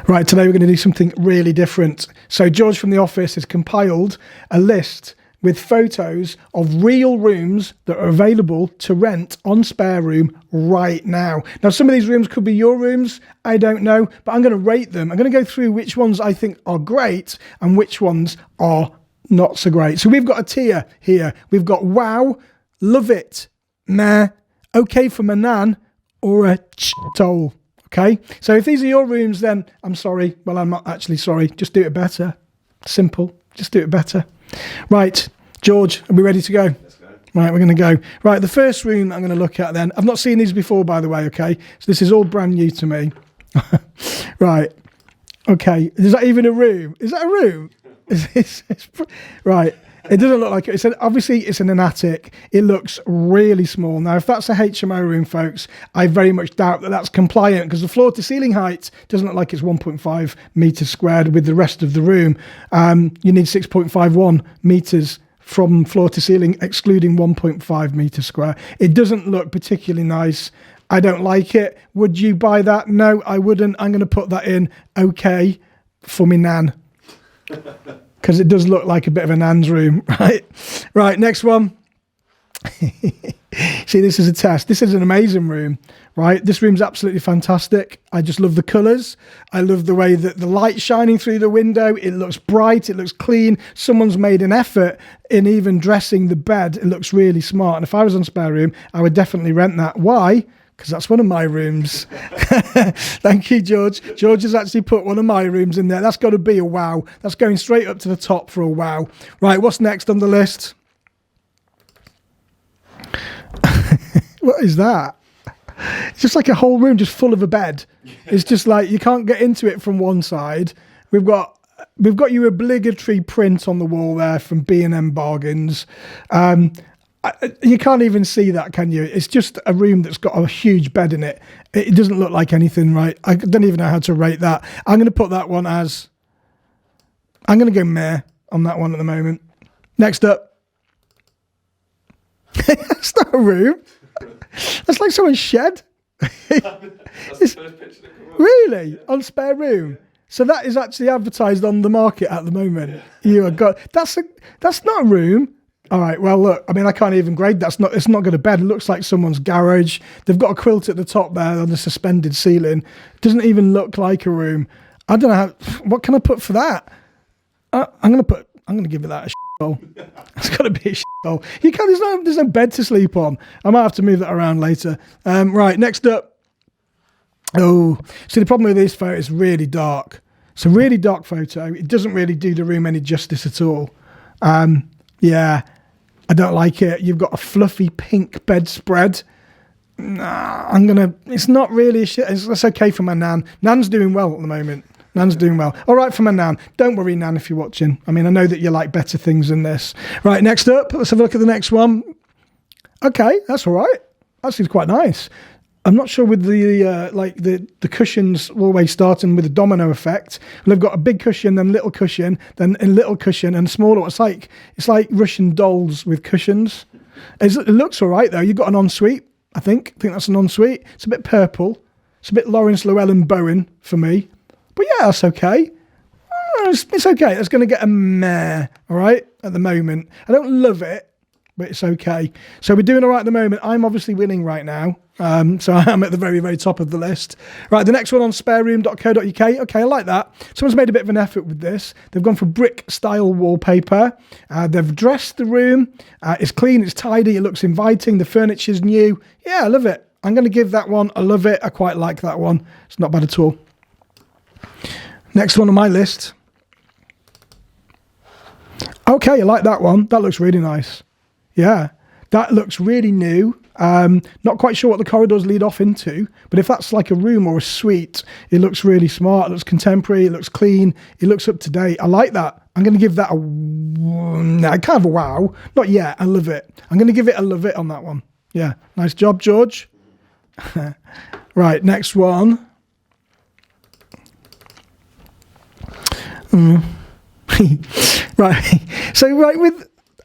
Right, today we're going to do something really different. So George from the office has compiled a list with photos of real rooms that are available to rent on Spare Room right now. Now, some of these rooms could be your rooms, I don't know, but I'm going to rate them. I'm going to go through which ones I think are great and which ones are not so great. So we've got a tier here. We've got wow, love it, meh, okay for my nan, or a toll. Okay, so if these are your rooms, then I'm sorry. Well, I'm not actually sorry. Just do it better. Simple. Just do it better. Right, George, are we ready to go? Let's go. Right, we're going to go. Right, the first room I'm going to look at then. I've not seen these before, by the way, okay? So this is all brand new to me. Right. Okay, is that even a room? Is that a room? Right. It doesn't look like it. Obviously, it's in an attic. It looks really small. Now, if that's a HMO room, folks, I very much doubt that that's compliant because the floor-to-ceiling height doesn't look like it's 1.5 metres squared with the rest of the room. You need 6.51 metres from floor to ceiling, excluding 1.5 metres square. It doesn't look particularly nice. I don't like it. Would you buy that? No, I wouldn't. I'm going to put that in okay for me nan. Because it does look like a bit of a nan's room, right? Right, next one. See, this is a test. This is an amazing room, right? This room's absolutely fantastic. I just love the colours. I love the way that the light's shining through the window. It looks bright. It looks clean. Someone's made an effort in even dressing the bed. It looks really smart. And if I was on Spare Room, I would definitely rent that. Why? Because that's one of my rooms. Thank you, George. George has actually put one of my rooms in there. That's got to be a wow. That's going straight up to the top for a wow. Right, what's next on the list? What is that? It's just like a whole room just full of a bed. It's just like you can't get into it from one side. We've got your obligatory print on the wall there from B&M Bargains. You can't even see that, can you? It's just a room that's got a huge bed in it. It doesn't look like anything, right? I don't even know how to rate that. I'm going to put that one as... I'm going to go meh on that one at the moment. Next up. That's not a room. That's like someone's shed. That's the first picture that come up. Really? Yeah. On Spare Room? Yeah. So that is actually advertised on the market at the moment. Yeah. You are God. That's not a room. All right, well, look, I mean, I can't even grade that. It's not got a bed. It looks like someone's garage. They've got a quilt at the top there on the suspended ceiling. It doesn't even look like a room. I don't know what can I put for that? I'm going to give it that a shithole. It's got to be a shithole. There's no bed to sleep on. I might have to move that around later. Right, next up. Oh, see, the problem with this photo is really dark. It's a really dark photo. It doesn't really do the room any justice at all. Yeah. I don't like it. You've got a fluffy pink bedspread. Nah, it's not really a shit. It's okay for my nan. Nan's doing well at the moment. Nan's doing well. All right for my nan. Don't worry, nan, if you're watching. I mean, I know that you like better things than this. Right, next up, let's have a look at the next one. Okay, that's all right. That seems quite nice. I'm not sure with the cushions always starting with a domino effect. Well, they've got a big cushion, then little cushion, then a little cushion, and smaller. It's like Russian dolls with cushions. It looks all right though. You've got an ensuite, I think. I think that's an ensuite. It's a bit purple. It's a bit Lawrence Llewellyn Bowen for me. But yeah, that's okay. It's okay. It's going to get a meh, all right, at the moment. I don't love it, but it's okay. So we're doing all right at the moment. I'm obviously winning right now. So I'm at the very, very top of the list. Right, the next one on spareroom.co.uk. Okay, I like that. Someone's made a bit of an effort with this. They've gone for brick style wallpaper. They've dressed the room. It's clean, it's tidy, it looks inviting. The furniture's new. Yeah, I love it. I'm going to give that one a love it. I quite like that one. It's not bad at all. Next one on my list. Okay, I like that one. That looks really nice. Yeah, that looks really new. Not quite sure what the corridors lead off into, but if that's like a room or a suite, it looks really smart. It looks contemporary. It looks clean. It looks up to date. I like that. I'm going to give that kind of a wow. Not yet. I love it. I'm going to give it a love it on that one. Yeah. Nice job, George. Right. Next one. Right. So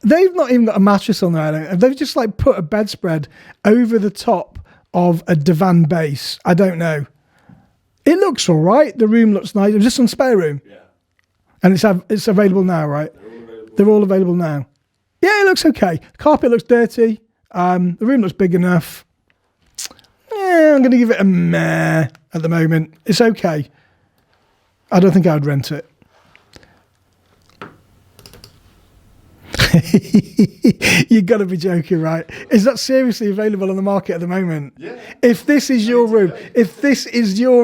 they've not even got a mattress on there. They've just like put a bedspread over the top of a divan base. I don't know. It looks all right. The room looks nice. Is this on spare room? Yeah. And it's available now, right? They're all available. They're all available now. Yeah, it looks okay. Carpet looks dirty. The room looks big enough. Yeah, I'm going to give it a meh at the moment. It's okay. I don't think I would rent it. You've got to be joking, right? Is that seriously available on the market at the moment? Yeah. If this is your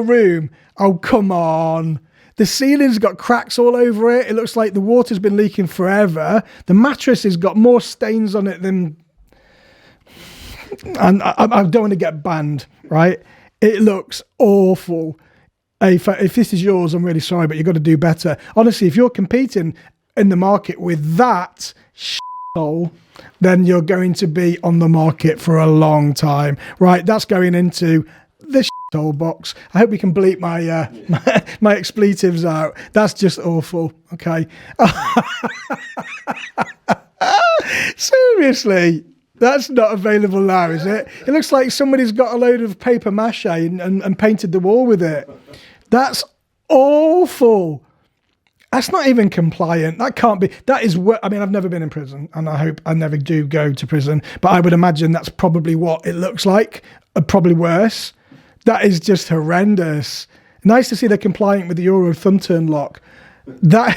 room, oh, come on. The ceiling's got cracks all over it. It looks like the water's been leaking forever. The mattress has got more stains on it than... And I don't want to get banned, right? It looks awful. If this is yours, I'm really sorry, but you've got to do better. Honestly, if you're competing in the market with that shithole, then you're going to be on the market for a long time. Right, that's going into the shithole box. I hope we can bleep my expletives out. That's just awful, okay? Seriously, that's not available now, is it? It looks like somebody's got a load of paper mache and painted the wall with it. That's awful. That's not even compliant. That can't be. That is what, I mean, I've never been in prison, and I hope I never do go to prison, but I would imagine that's probably what it looks like, probably worse. That is just horrendous. Nice to see they're compliant with the Euro thumb turn lock. That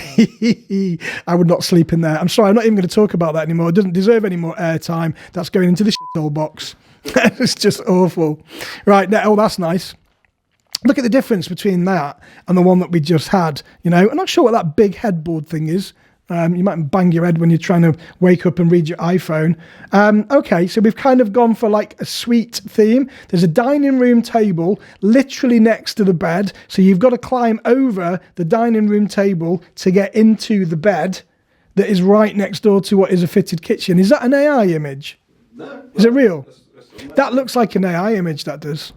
I would not sleep in there. I'm sorry, I'm not even going to talk about that anymore. It doesn't deserve any more airtime. That's going into the shithole box. It's just awful. Right, now, oh, that's nice. Look at the difference between that and the one that we just had. You know, I'm not sure what that big headboard thing is. You might bang your head when you're trying to wake up and read your iPhone. Okay, so we've kind of gone for like a suite theme. There's a dining room table literally next to the bed. So you've got to climb over the dining room table to get into the bed that is right next door to what is a fitted kitchen. Is that an AI image? No. Is it real? That's That looks like an AI image, that does.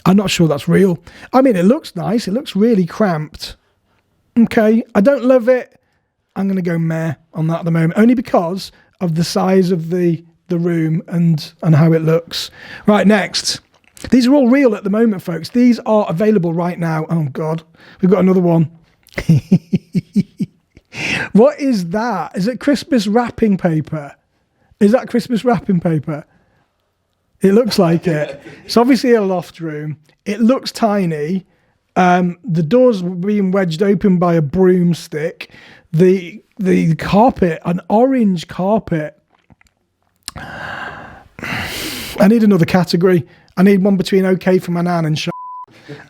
I'm not sure that's real. I mean, it looks nice. It looks really cramped. Okay, I don't love it. I'm going to go meh on that at the moment, only because of the size of the room and how it looks. Right, next. These are all real at the moment, folks. These are available right now. Oh, God. We've got another one. What is that? Is it Christmas wrapping paper? Is that Christmas wrapping paper? It looks like it. It's obviously a loft room. It looks tiny. The door's being wedged open by a broomstick. The carpet, an orange carpet. I need another category. I need one between okay for my nan and shit.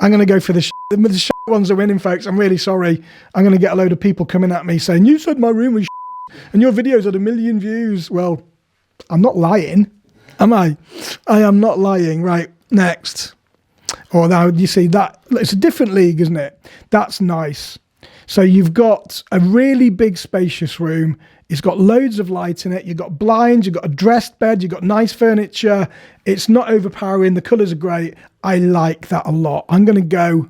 I'm going to go for the shit. The shit ones are winning, folks. I'm really sorry. I'm going to get a load of people coming at me saying, you said my room was shit and your videos had 1 million views. Well, I'm not lying. Am I? I am not lying. Right, next. Oh, now you see that. It's a different league, isn't it? That's nice. So you've got a really big spacious room. It's got loads of light in it. You've got blinds. You've got a dressed bed. You've got nice furniture. It's not overpowering. The colours are great. I like that a lot. I'm going to go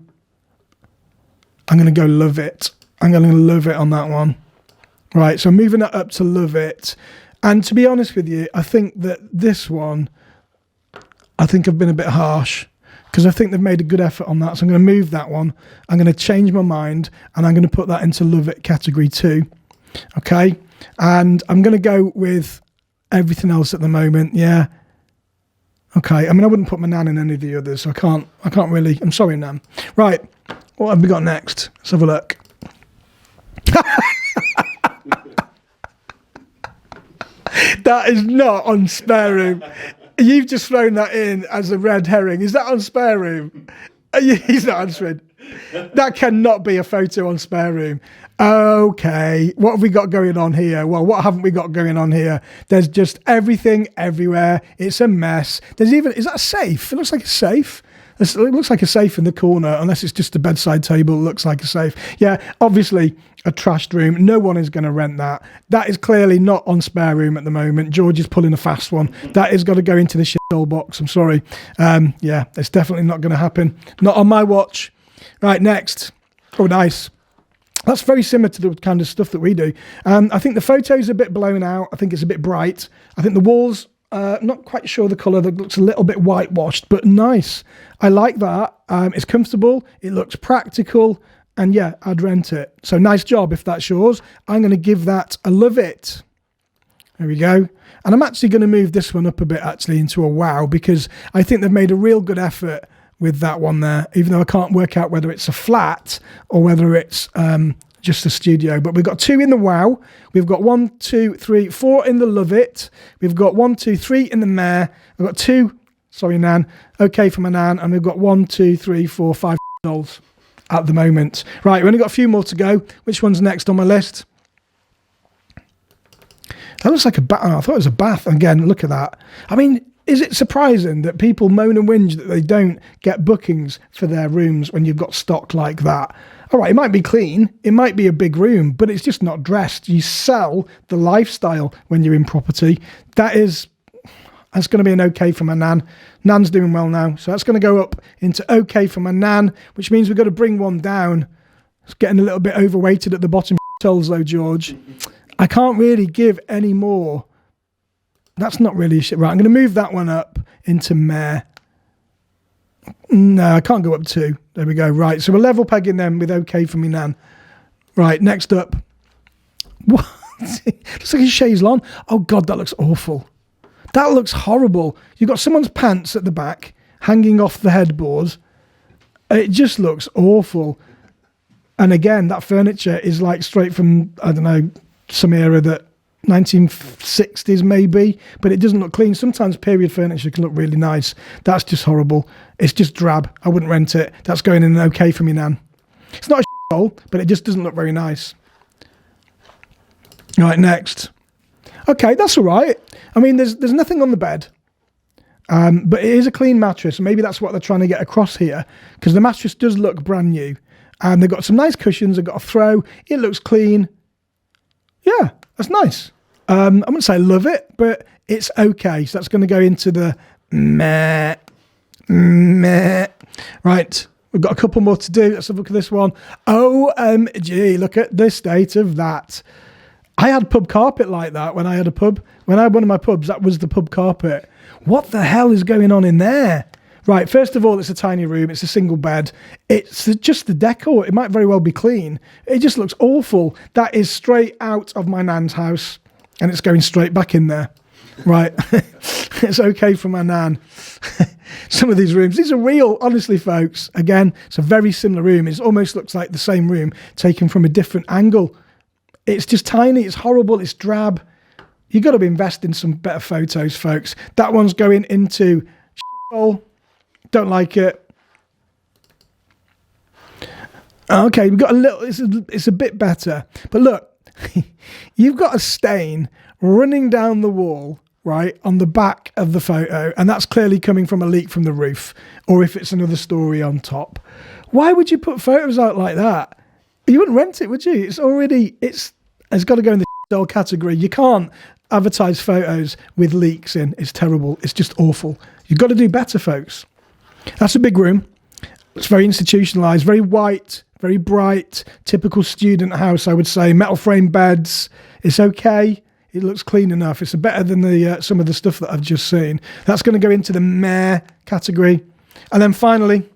love it. I'm going to love it on that one. Right, so I'm moving that up to love it. And to be honest with you, I think that this one, I think I've been a bit harsh because I think they've made a good effort on that. So I'm going to move that one. I'm going to change my mind and I'm going to put that into love it category 2. Okay. And I'm going to go with everything else at the moment. Yeah. Okay. I mean, I wouldn't put my nan in any of the others. So I can't really, I'm sorry, nan. Right. What have we got next? Let's have a look. That is not on spare room. You've just thrown that in as a red herring. Is that on spare room? He's not answering. That cannot be a photo on spare room. Okay, what have we got going on here? Well, what haven't we got going on here? There's just everything everywhere. It's a mess. There's even, is that a safe? It looks like a safe. It looks like a safe in the corner, unless it's just a bedside table. It looks like a safe. Yeah, obviously a trashed room. No one is going to rent that. That is clearly not on spare room at the moment. George is pulling a fast one. That has got to go into the shithole box. I'm sorry. Yeah, it's definitely not going to happen. Not on my watch. Right, next. Oh, nice. That's very similar to the kind of stuff that we do. I think the photo's a bit blown out. I think it's a bit bright. I think the walls Not quite sure the colour. That looks a little bit whitewashed, but nice. I like that. It's comfortable. It looks practical. And yeah, I'd rent it. So nice job if that's yours. I'm going to give that a love it. There we go. And I'm actually going to move this one up a bit actually into a wow, because I think they've made a real good effort with that one there, even though I can't work out whether it's a flat or whether it's just a studio. But we've got 2 in the wow. We've got 1, 2, 3, 4 in the love it. We've got 1, 2, 3 in the meh. We've got 2, sorry, Nan, okay for my Nan. And we've got 1, 2, 3, 4, 5 dolls at the moment. Right, we've only got a few more to go. Which one's next on my list? That looks like a bath. Oh, I thought it was a bath. Again, look at that. I mean, is it surprising that people moan and whinge that they don't get bookings for their rooms when you've got stock like that? All right, it might be clean, it might be a big room, but it's just not dressed. You sell the lifestyle when you're in property. That's going to be an okay for my Nan. Nan's doing well now, so that's going to go up into okay for my Nan, which means we've got to bring one down. It's getting a little bit overweighted at the bottom tolls though, George. I can't really give any more. That's not really shit. Right, I'm going to move that one up into meh. No, I can't go up 2. There we go. Right, so we're level pegging them with okay for me Nan. Right, next up. What? Looks like a chaise lawn. Oh, God, that looks awful. That looks horrible. You've got someone's pants at the back hanging off the headboard. It just looks awful. And again, that furniture is like straight from, I don't know, some era that 1960s maybe, but it doesn't look clean. Sometimes period furniture can look really nice. That's just horrible. It's just drab. I wouldn't rent it. That's going in an okay for me Nan. It's not a hole, but it just doesn't look very nice. Right, next. Okay, that's all right. I mean, there's nothing on the bed, but it is a clean mattress. Maybe that's what they're trying to get across here, because the mattress does look brand new. And they've got some nice cushions. They've got a throw. It looks clean. Yeah, that's nice. I wouldn't say I love it, but it's okay. So that's going to go into the meh. Right, we've got a couple more to do. Let's have a look at this one. OMG, look at the state of that. I had pub carpet like that when I had a pub. When I had one of my pubs, that was the pub carpet. What the hell is going on in there? Right, first of all, it's a tiny room. It's a single bed. It's just the decor. It might very well be clean. It just looks awful. That is straight out of my Nan's house, and it's going straight back in there. Right, it's okay for my Nan. Some of these rooms, these are real, honestly, folks. Again, it's a very similar room. It almost looks like the same room taken from a different angle. It's just tiny. It's horrible. It's drab. You've got to be investing in some better photos, folks. That one's going into shithole. Don't like it. Okay, we've got a little, it's a bit better. But look, you've got a stain running down the wall, right, on the back of the photo, and that's clearly coming from a leak from the roof, or if it's another story on top. Why would you put photos out like that? You wouldn't rent it, would you? It's got to go in the shithole category. You can't advertise photos with leaks in. It's terrible. It's just awful. You've got to do better, folks. That's a big room. It's very institutionalized, very white, very bright, typical student house, I would say. Metal frame beds. It's okay. It looks clean enough. It's better than the some of the stuff that I've just seen. That's going to go into the meh category. And then finally,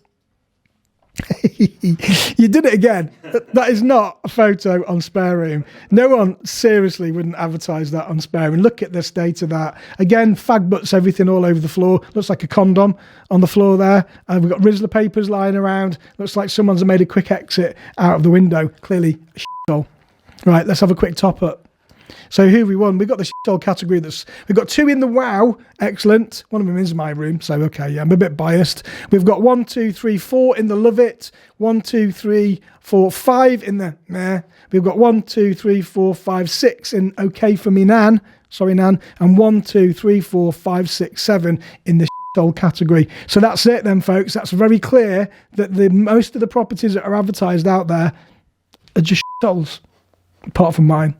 you did it again. That is not a photo on Spare Room. No one seriously wouldn't advertise that on Spare Room. Look at the state of that. Again, fag butts everything all over the floor. Looks like a condom on the floor there. And we've got Rizzler papers lying around. Looks like someone's made a quick exit out of the window. Clearly a shithole. Right, let's have a quick top up. So who we won? We've got the shithole category. We've got 2 in the wow. Excellent. One of them is my room. So, okay, yeah, I'm a bit biased. We've got 1, 2, 3, 4 in the love it. 1, 2, 3, 4, 5 in the meh. We've got 1, 2, 3, 4, 5, 6 in okay for me Nan. Sorry, Nan. And 1, 2, 3, 4, 5, 6, 7 in the shithole category. So that's it then, folks. That's very clear that most of the properties that are advertised out there are just shitholes, apart from mine.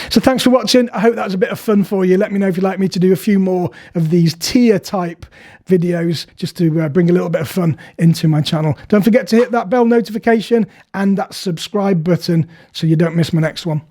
So thanks for watching. I hope that was a bit of fun for you. Let me know if you'd like me to do a few more of these tier type videos just to bring a little bit of fun into my channel. Don't forget to hit that bell notification and that subscribe button so you don't miss my next one.